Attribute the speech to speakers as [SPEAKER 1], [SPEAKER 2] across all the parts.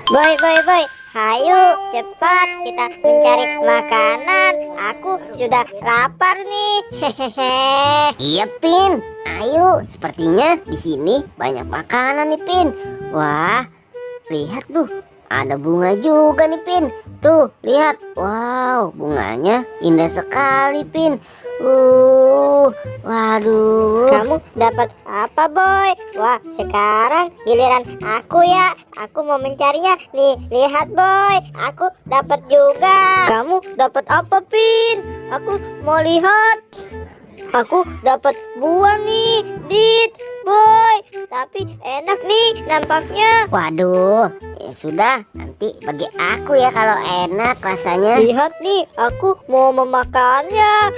[SPEAKER 1] Boy, boy, boy, hayu cepat kita mencari makanan. Aku sudah lapar nih. Hehehe.
[SPEAKER 2] Iya, Pin. Ayo, sepertinya di sini banyak makanan nih, Pin. Wah, lihat tuh. Ada bunga juga nih, Pin. Tuh, lihat. Wow, bunganya indah sekali, Pin. Waduh.
[SPEAKER 1] Kamu dapat apa, boy? Wah, sekarang giliran aku ya. Aku mau mencarinya. Nih, lihat, boy. Aku dapat juga. Kamu dapat apa, Pin? Aku mau lihat. Aku dapat buah nih, Dit, boy. Tapi enak nih nampaknya.
[SPEAKER 2] Waduh, ya sudah. Nanti bagi aku ya kalau enak rasanya.
[SPEAKER 1] Lihat nih, aku mau memakannya.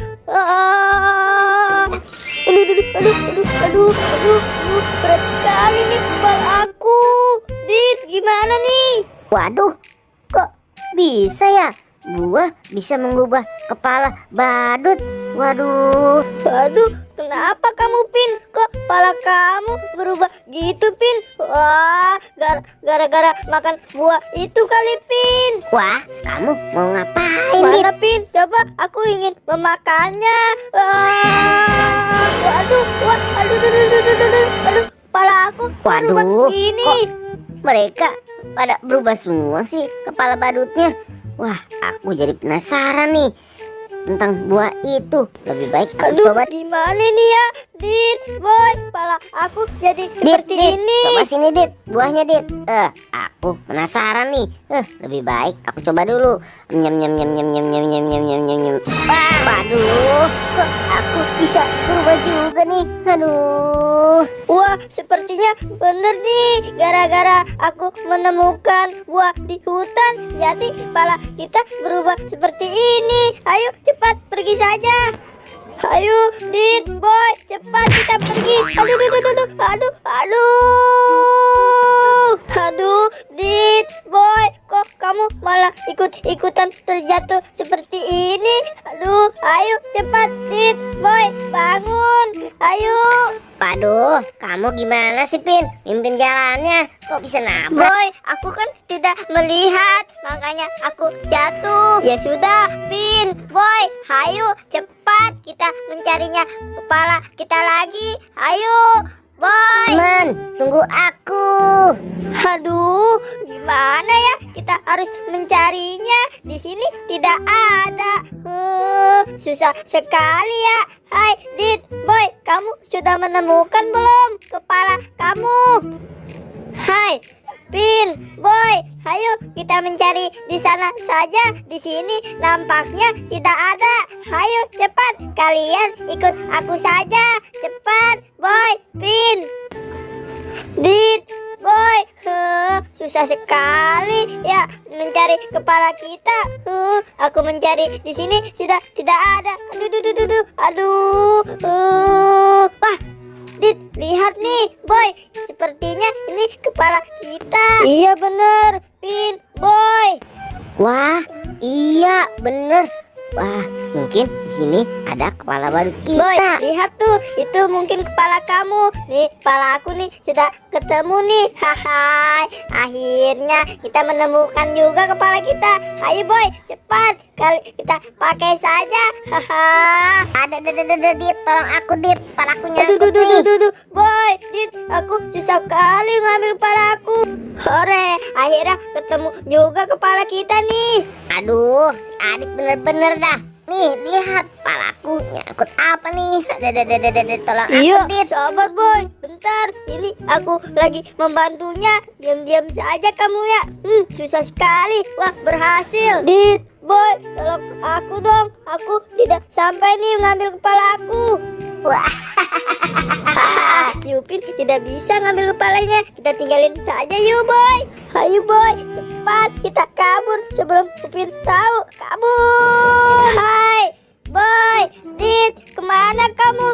[SPEAKER 1] Aduh, berat sekali nih kepala aku. Dit, gimana nih?
[SPEAKER 2] Waduh, kok bisa ya? Buah bisa mengubah kepala badut. Waduh.
[SPEAKER 1] Aduh, kenapa kamu, Pin? Kok kepala kamu berubah gitu, Pin? Wah, gara-gara makan buah itu kali, Pin.
[SPEAKER 2] Wah, kamu mau ngapain, Dit?
[SPEAKER 1] Mana, Pin? Coba, aku ingin memakannya. Waduh, aduh, kepala aku berubah
[SPEAKER 2] Waduh,
[SPEAKER 1] gini.
[SPEAKER 2] Mereka pada berubah semua sih kepala badutnya. Wah, aku jadi penasaran nih tentang buah itu. Lebih baik aku coba.
[SPEAKER 1] Gimana nih ya, Dit, boy? Kepala aku jadi seperti
[SPEAKER 2] Dit,
[SPEAKER 1] ini.
[SPEAKER 2] coba sini, Dit, buahnya, Dit. Aku penasaran nih. Lebih baik aku coba dulu. Nyam nyam nyam nyam nyam nyam nyam nyam nyam nyam nyam. Wah, waduh, kok aku bisa berubah juga nih. Aduh.
[SPEAKER 1] Wah, sepertinya bener nih. Gara-gara aku menemukan buah di hutan, jadi kepala kita berubah seperti ini. Ayo cepat pergi saja. Ayo, Dit, boy, cepat kita pergi. Aduh, Dit, boy, kok kamu malah ikut-ikutan terjatuh seperti ini? Aduh, ayo cepat, Dit, boy, bangun. Ayo.
[SPEAKER 2] Waduh, kamu gimana sih, Pin? Mimpin jalannya, kok bisa nabrak?
[SPEAKER 1] Boy, aku kan tidak melihat, makanya aku jatuh. Ya sudah, Pin, boy, ayo cepat kita mencarinya kepala kita lagi. Ayo, boy.
[SPEAKER 2] Teman, tunggu aku.
[SPEAKER 1] Aduh, gimana ya? Kita harus mencarinya. Di sini tidak ada. Susah sekali ya. Hai, Dit, boy, kamu sudah menemukan belum kepala kamu? Hai, Pin, boy, ayo kita mencari di sana saja. Di sini nampaknya tidak ada. Ayo cepat, kalian ikut aku saja. Cepat, boy, Pin, Dit, boy. Susah sekali ya mencari kepala kita. Aku mencari di sini sudah tidak ada. Aduh. Wah, Dit, lihat nih, boy. Sepertinya ini kepala kita. Iya bener, Pin, boy.
[SPEAKER 2] Wah, iya bener. Wah, mungkin di sini ada kepala badut
[SPEAKER 1] Boy,
[SPEAKER 2] kita.
[SPEAKER 1] lihat tuh, itu mungkin kepala kamu. Nih, kepala aku nih sudah ketemu nih. Haha, akhirnya kita menemukan juga kepala kita. Ayo boy, cepat, kita pakai saja. Haha.
[SPEAKER 2] Ada, Dit, tolong aku, Dit. Kepalaku nyangkut nih.
[SPEAKER 1] Boy, Dit, aku susah kali ngambil kepala aku. Hore, akhirnya ketemu juga kepala kita nih.
[SPEAKER 2] Aduh, si Adik bener-bener dah. Nih, lihat kepalaku nyangkut apa nih. Tolong aku, Dit.
[SPEAKER 1] Sabar boy, bentar. Ini aku lagi membantunya. Diam-diam saja kamu ya. Susah sekali. Wah, berhasil. Dit, boy, tolong aku dong. Aku tidak sampai nih mengambil kepala aku.
[SPEAKER 2] Wah,
[SPEAKER 1] Si Upin tidak bisa ngambil kepalanya. Kita tinggalin saja yuk boy. Ayo boy, cepat kita kabur sebelum Upin tahu. Kabur. Hai boy, Dit, kemana kamu?